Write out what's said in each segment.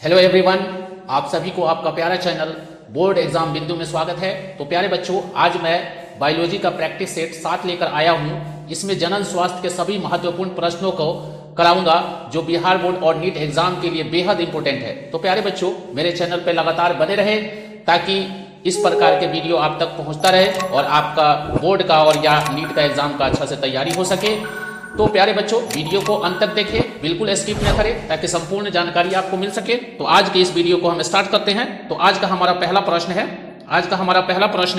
Hello everyone, आप सभी को आपका प्यारा चैनल बोर्ड एग्जाम बिंदु में स्वागत है। तो प्यारे बच्चों, आज मैं बायोलॉजी का प्रैक्टिस सेट 7 लेकर आया हूं। इसमें जनन स्वास्थ्य के सभी महत्वपूर्ण प्रश्नों को कराऊंगा जो बिहार बोर्ड और नीट एग्जाम के लिए बेहद इंपॉर्टेंट है। तो प्यारे बच्चों, मेरे चैनल पर लगातार बने रहे ताकि इस प्रकार के वीडियो आप तक पहुंचता रहे और आपका बोर्ड का और या नीट का एग्जाम का अच्छा से तैयारी हो सके। तो प्यारे बच्चों, वीडियो को अंत तक देखें, बिल्कुल स्किप न करें ताकि संपूर्ण जानकारी आपको मिल सके। तो आज के इस वीडियो को हम स्टार्ट करते हैं। तो आज का हमारा पहला प्रश्न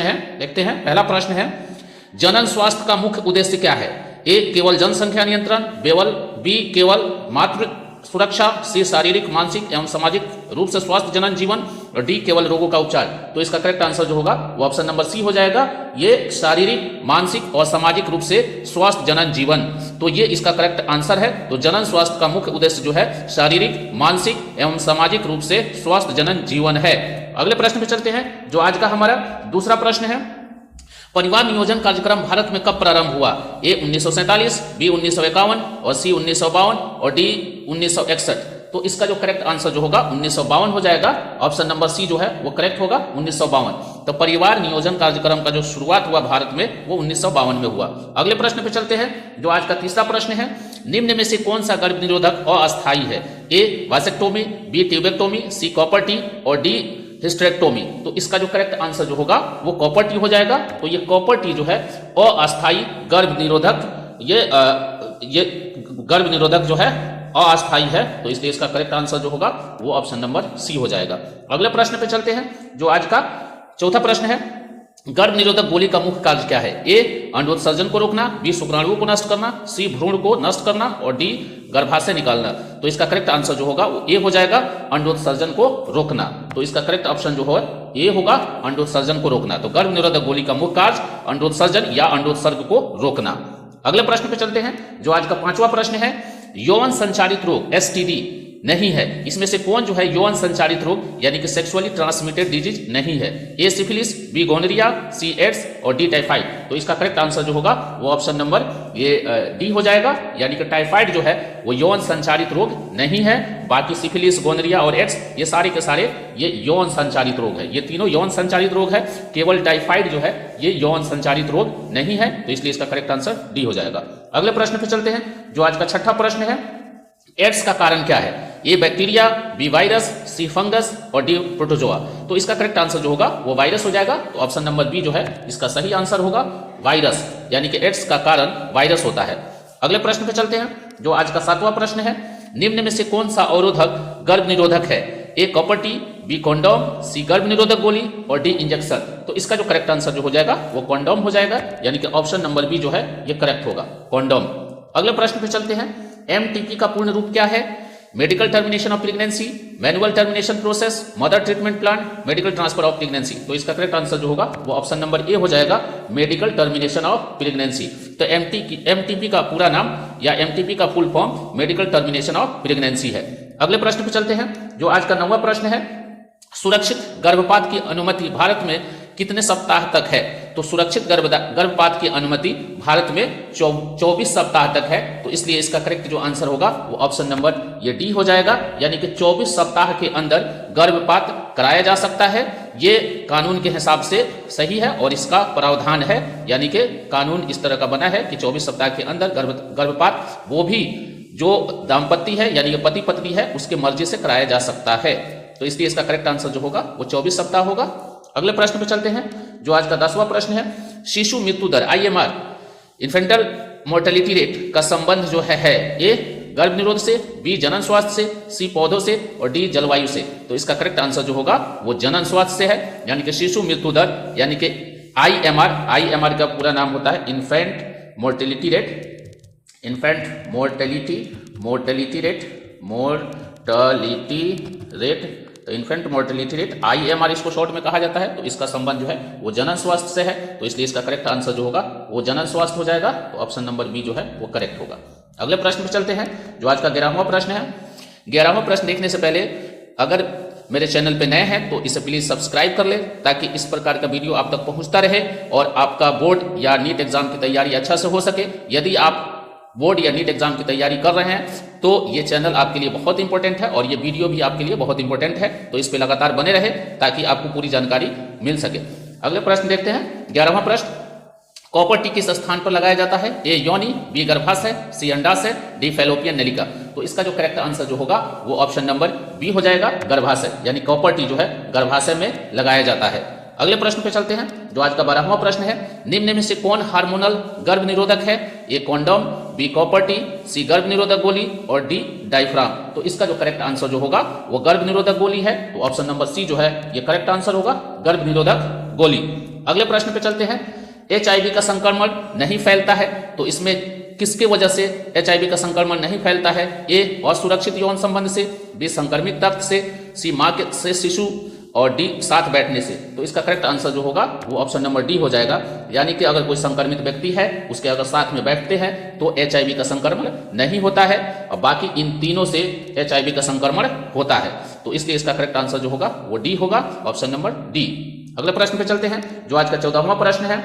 है, देखते हैं। पहला प्रश्न है, जनन स्वास्थ्य का मुख्य उद्देश्य क्या है? ए, केवल जनसंख्या नियंत्रण, बी, केवल मातृ सुरक्षा, सी, शारीरिक मानसिक एवं सामाजिक रूप से स्वस्थ जनन जीवन, और डी, केवल रोगों का उपचार। तो इसका करेक्ट आंसर जो होगा वो ऑप्शन नंबर सी हो जाएगा। ये शारीरिक, मानसिक और सामाजिक रूप से स्वस्थ जनन जीवन, तो ये इसका करेक्ट आंसर है। तो जनन स्वास्थ्य का मुख्य उद्देश्य जो है शारीरिक, मानसिक एवं सामाजिक रूप से स्वस्थ जनन जीवन है। अगले प्रश्न पे चलते हैं, जो आज का हमारा दूसरा प्रश्न है। परिवार नियोजन कार्यक्रम भारत में कब प्रारंभ हुआ? ए, 1947, बी, 1951 और सी, 1952 और डी, 1961। तो इसका जो करेक्ट आंसर जो होगा 1952 हो जाएगा। ऑप्शन नंबर सी जो है वो करेक्ट होगा, 1952। तो परिवार नियोजन कार्यक्रम का जो शुरुआत हुआ भारत में वो 1952 में हुआ। अगले प्रश्न पे चलते हैं, जो आज का तीसरा प्रश्न है। निम्न में से कौन सा गर्भ निरोधक अस्थायी है? ए, वासेक्टोमी, बी, ट्यूबेक्टोमी, सी, कॉपर टी और डी, हिस्टेरेक्टोमी। तो इसका जो करेक्ट आंसर जो होगा वो कॉपर टी हो जाएगा। तो ये कॉपर टी जो है अस्थायी गर्भ निरोधक, ये गर्भ निरोधक जो है अस्थायी है, तो इसलिए इसका करेक्ट आंसर जो होगा वो ऑप्शन नंबर सी हो जाएगा। अगले प्रश्न पे चलते हैं, जो आज का चौथा प्रश्न है। गर्भ निरोधक गोली का मुख्य कार्य क्या है? ए, अंडोत्सर्जन को रोकना, बी, शुक्राणुओं को नष्ट करना, सी, भ्रूण को नष्ट करना और डी, गर्भाशय निकालना। तो इसका करेक्ट आंसर जो होगा वो ए हो जाएगा, अंडोत्सर्जन को रोकना। तो इसका करेक्ट ऑप्शन जो है ए होगा, अंडोत्सर्जन को रोकना। तो गर्भ निरोधक गोली का मुख्य कार्य अंडोत्सर्जन या अंडोत्सर्ग को रोकना। अगले प्रश्न पे चलते हैं, जो आज का पांचवा प्रश्न है। यौन संचारित रोग एसटीडी नहीं है, इसमें से कौन जो है यौन संचारित रोग यानी कि सेक्सुअली ट्रांसमिटेड डिजीज नहीं है? ए, सिफिलिस, बी, गोनोरिया, सी, एड्स और डी, टाइफाइड। तो इसका करेक्ट आंसर जो होगा वो ऑप्शन नंबर ये डी हो जाएगा, यानी कि टाइफाइड जो है वो यौन संचारित रोग नहीं है। बाकी सिफिलिस, गोनोरिया और एड्स ये सारे के सारे ये यौन संचारित रोग है। ये तीनों यौन संचारित रोग है, केवल टाइफाइड जो है ये यौन संचारित रोग नहीं है। तो इसलिए इसका करेक्ट आंसर डी हो जाएगा। अगले प्रश्न पे चलते हैं, जो आज का छठा प्रश्न है। एड्स का कारण क्या है? ए, बैक्टीरिया, बी, वायरस, सी, फंगस और डी, प्रोटोजोआ। तो इसका करेक्ट आंसर जो होगा वो वायरस हो जाएगा। तो ऑप्शन नंबर बी जो है इसका सही आंसर होगा, वायरस, यानी कि एड्स का कारण वायरस होता है। अगले प्रश्न पे चलते हैं, जो आज का सातवां प्रश्न है। निम्न में से कौन सा अवरोधक गर्भ निरोधक है? ए, कॉपर टी, बी, कॉन्डोम, सी, गर्भ निरोधक गोली और डी, इंजेक्शन। तो इसका जो करेक्ट आंसर जो हो जाएगा वो कॉन्डोम हो जाएगा, यानी कि ऑप्शन नंबर बी जो है ये करेक्ट होगा, कॉन्डोम। अगले प्रश्न पे चलते हैं, एमटीपी का पूर्ण रूप क्या है? Medical termination of pregnancy, manual termination process, mother treatment plan, medical transfer of pregnancy. तो इसका करेक्ट आंसर जो होगा वो ऑप्शन नंबर ए हो जाएगा, मेडिकल टर्मिनेशन ऑफ प्रेगनेंसी। तो एमटीपी का पूरा नाम या एमटीपी का full form medical termination of pregnancy है। अगले प्रश्न पे चलते हैं, जो आज का 9वां प्रश्न है। सुरक्षित गर्भपात की अनुमति भारत में कितने सप्ताह तक है? तो सुरक्षित गर्भपात की अनुमति भारत में 24 सप्ताह तक है। तो इसलिए इसका करेक्ट जो आंसर होगा वो ऑप्शन नंबर ये डी हो जाएगा, यानी कि 24 सप्ताह के अंदर गर्भपात कराया जा सकता है। ये कानून के हिसाब से सही है और इसका प्रावधान है, यानी कि कानून इस तरह का बना है कि 24 सप्ताह के अंदर गर्भपात वो भी जो दाम्पत्य है यानी कि पति पत्नी है उसके मर्जी से कराया जा सकता है। तो इसलिए इसका करेक्ट आंसर जो होगा वो 24 सप्ताह होगा। अगले प्रश्न पे चलते हैं, जो आज का 10वां प्रश्न है। शिशु मृत्यु दर IMR, इन्फेंटल मोर्टेलिटी रेट का संबंध जो है ए, गर्भ निरोध से, बी, जनन स्वास्थ्य से, सी, पौधों से और डी, जलवायु से। तो इसका करेक्ट आंसर जो होगा वो जनन स्वास्थ्य से है, यानी कि शिशु मृत्यु दर यानी कि IMR का पूरा नाम होता है इन्फेंट मोर्टेलिटी रेट। तो इन्फेंट मोर्टेलिटी रेट IMR इसको शॉर्ट में कहा जाता है। तो इसका संबंध जो है वो जनन स्वास्थ्य से है। तो इसलिए इसका करेक्ट आंसर जो होगा वो जनन स्वास्थ्य हो जाएगा। तो ऑप्शन नंबर बी जो है वो करेक्ट होगा। अगले प्रश्न पे चलते हैं, जो आज का 11वां प्रश्न है। 11वां प्रश्न देखने से पहले अगर मेरे चैनल पे नए हैं तो इसे प्लीज सब्सक्राइब कर ले, ताकि इस प्रकार का वीडियो आप तक पहुंचता रहे और आपका बोर्ड या नीट एग्जाम की तैयारी अच्छा से हो सके। यदि आप बोर्ड या नीट एग्जाम की तैयारी कर रहे हैं तो ये चैनल आपके लिए बहुत इंपॉर्टेंट है और ये वीडियो भी आपके लिए बहुत इंपॉर्टेंट है, तो इस पे लगातार बने रहे ताकि आपको पूरी जानकारी मिल सके। अगले प्रश्न देखते हैं, 11वां प्रश्न, कॉपर टी किस स्थान पर लगाया जाता है? ए योनि, बी गर्भाशय, सी अंडाशय, डी फैलोपियन नलिका। तो इसका जो करेक्ट आंसर जो होगा वो ऑप्शन नंबर बी हो जाएगा, गर्भाशय, यानी कॉपर टी जो है गर्भाशय में लगाया जाता है। अगले प्रश्न पे चलते हैं जो आज का 12वां प्रश्न है, निम्न में से कौन हार्मोनल गर्भ निरोधक है? ए कॉन्डोम, बी कॉपर टी, सी गर्भ निरोधक गोली और डी डायफ्राम। तो इसका जो करेक्ट आंसर जो होगा वो गर्भ निरोधक गोली है, तो ऑप्शन नंबर सी जो है ये करेक्ट आंसर होगा, गर्भ निरोधक गोली। अगले प्रश्न पे चलते हैं, HIV का संक्रमण नहीं फैलता है, तो इसमें किसके वजह से HIV का संक्रमण नहीं फैलता है? ए असुरक्षित यौन संबंध से, बी संक्रमित रक्त से, सी मां से शिशु और डी साथ बैठने से। तो इसका करेक्ट आंसर जो होगा वो ऑप्शन नंबर डी हो जाएगा, यानी कि अगर कोई संक्रमित व्यक्ति है उसके अगर साथ में बैठते हैं तो HIV का संक्रमण नहीं होता है, और बाकी इन तीनों से HIV का संक्रमण होता है। तो इसलिए इसका करेक्ट आंसर जो होगा वो डी होगा, ऑप्शन नंबर डी। अगले प्रश्न पे चलते हैं जो आज का 14वां प्रश्न है,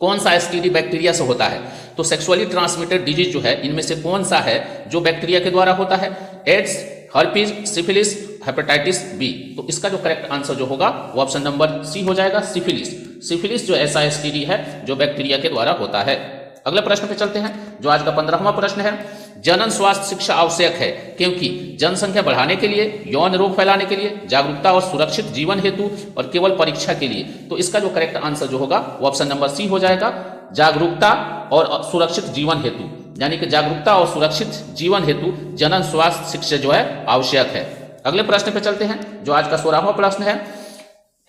कौन सा STD बैक्टीरिया से होता है? तो सेक्सुअली ट्रांसमिटेड डिजीज जो है इनमें से कौन सा है जो बैक्टीरिया के द्वारा होता है? AIDS, herpes, syphilis, hepatitis B. तो इसका जो करेक्ट आंसर जो होगा वो ऑप्शन नंबर सी हो जाएगा, सिफिलिस। सिफिलिस जो ऐसा STD है जो बैक्टीरिया के द्वारा होता है। अगले प्रश्न पे चलते हैं जो आज का 15वां प्रश्न है, जनन स्वास्थ्य शिक्षा आवश्यक है क्योंकि जनसंख्या बढ़ाने के लिए, यौन रोग फैलाने के लिए, जागरूकता और सुरक्षित जीवन हेतु और केवल परीक्षा के लिए। तो इसका जो करेक्ट आंसर जो होगा वो ऑप्शन नंबर सी हो जाएगा, जागरूकता और सुरक्षित जीवन हेतु, यानी कि जागरूकता और सुरक्षित जीवन हेतु जनन स्वास्थ्य शिक्षा जो है आवश्यक है। अगले प्रश्न पे चलते हैं जो आज का 16वां प्रश्न है,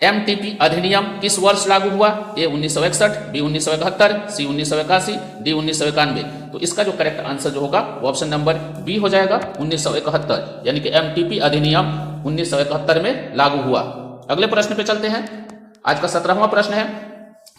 MTP अधिनियम किस वर्ष लागू हुआ? ए 1961, बी 1971, सी 1981, डी 1991। तो इसका जो करेक्ट आंसर जो होगा वो ऑप्शन नंबर बी हो जाएगा, 1971, यानी कि MTP अधिनियम 1971 में लागू हुआ। अगले प्रश्न पे चलते हैं, आज का 17वां प्रश्न है,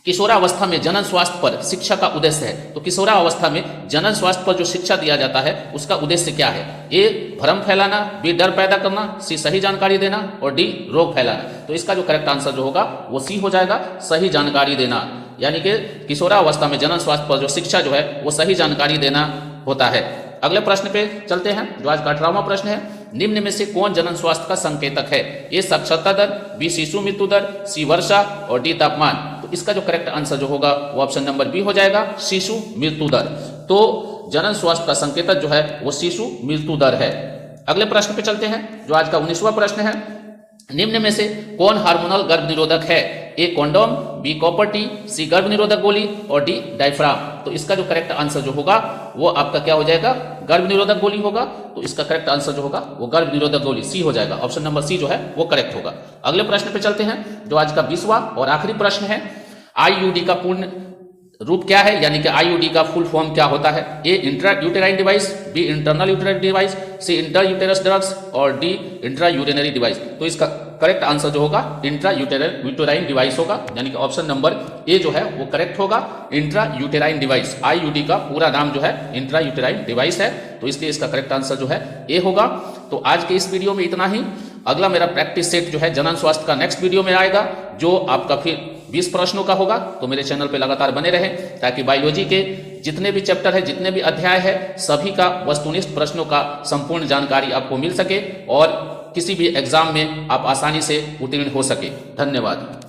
किशोरावस्था में जनन स्वास्थ्य पर शिक्षा का उद्देश्य है। तो किशोरावस्था में जनन स्वास्थ्य पर जो शिक्षा दिया जाता है उसका उद्देश्य क्या है? ए भ्रम फैलाना, बी डर पैदा करना, सी सही जानकारी देना और डी रोग फैलाना। तो इसका जो करेक्ट आंसर जो होगा वो सी हो जाएगा, सही जानकारी देना, यानी कि किशोरावस्था में जनन स्वास्थ्य पर जो शिक्षा जो है वो सही जानकारी देना होता है। अगले प्रश्न पे चलते हैं जो आज का 18वां प्रश्न है, निम्न में से कौन जनन स्वास्थ्य का संकेतक है? ए साक्षरता दर, बी शिशु मृत्यु दर, सी वर्षा और डी तापमान। तो इसका जो करेक्ट आंसर जो होगा वो ऑप्शन नंबर बी हो जाएगा, शिशु मृत्यु दर। तो जनन स्वास्थ्य का संकेतक जो है वो शिशु मृत्यु दर है। अगले प्रश्न पे चलते हैं जो आज का 19वां प्रश्न है, निम्न में से कौन हार्मोनल गर्भ निरोधक है? ए कॉन्डोम, बी कॉपर टी, सी गर्भ निरोधक गोली और डी डायफ्राम। तो इसका जो करेक्ट आंसर जो होगा वो आपका क्या हो जाएगा, गर्भ निरोधक गोली होगा। तो इसका करेक्ट आंसर जो होगा वो गर्भ निरोधक गोली सी हो जाएगा, ऑप्शन नंबर सी जो है वो करेक्ट होगा। अगले प्रश्न पे चलते हैं जो आज का 20वां और आखिरी प्रश्न है, IUD का पूर्ण रूप क्या है, यानी कि IUD का फुल फॉर्म क्या होता है? A intra uterine device, B internal uterine device, C inter uterus drugs और डी इंट्रा यूरिनरी डिवाइस। तो इसका करेक्ट आंसर जो होगा इंट्रा यूटेराइन डिवाइस होगा, यानी कि ऑप्शन नंबर ए जो है वो करेक्ट होगा, इंट्रा यूटेराइन डिवाइस। IUD का पूरा नाम जो है इंट्रा यूटेराइन डिवाइस है, तो इसलिए इसका करेक्ट आंसर जो है ए होगा। तो आज के इस वीडियो में इतना ही। अगला मेरा प्रैक्टिस सेट जो है जनन स्वास्थ्य का नेक्स्ट वीडियो में आएगा, जो आपका फिर 20 प्रश्नों का होगा। तो मेरे चैनल पे लगातार बने रहें ताकि बायोलॉजी के जितने भी चैप्टर है, जितने भी अध्याय है, सभी का वस्तुनिष्ठ प्रश्नों का संपूर्ण जानकारी आपको मिल सके और किसी भी एग्जाम में आप आसानी से उत्तीर्ण हो सके। धन्यवाद।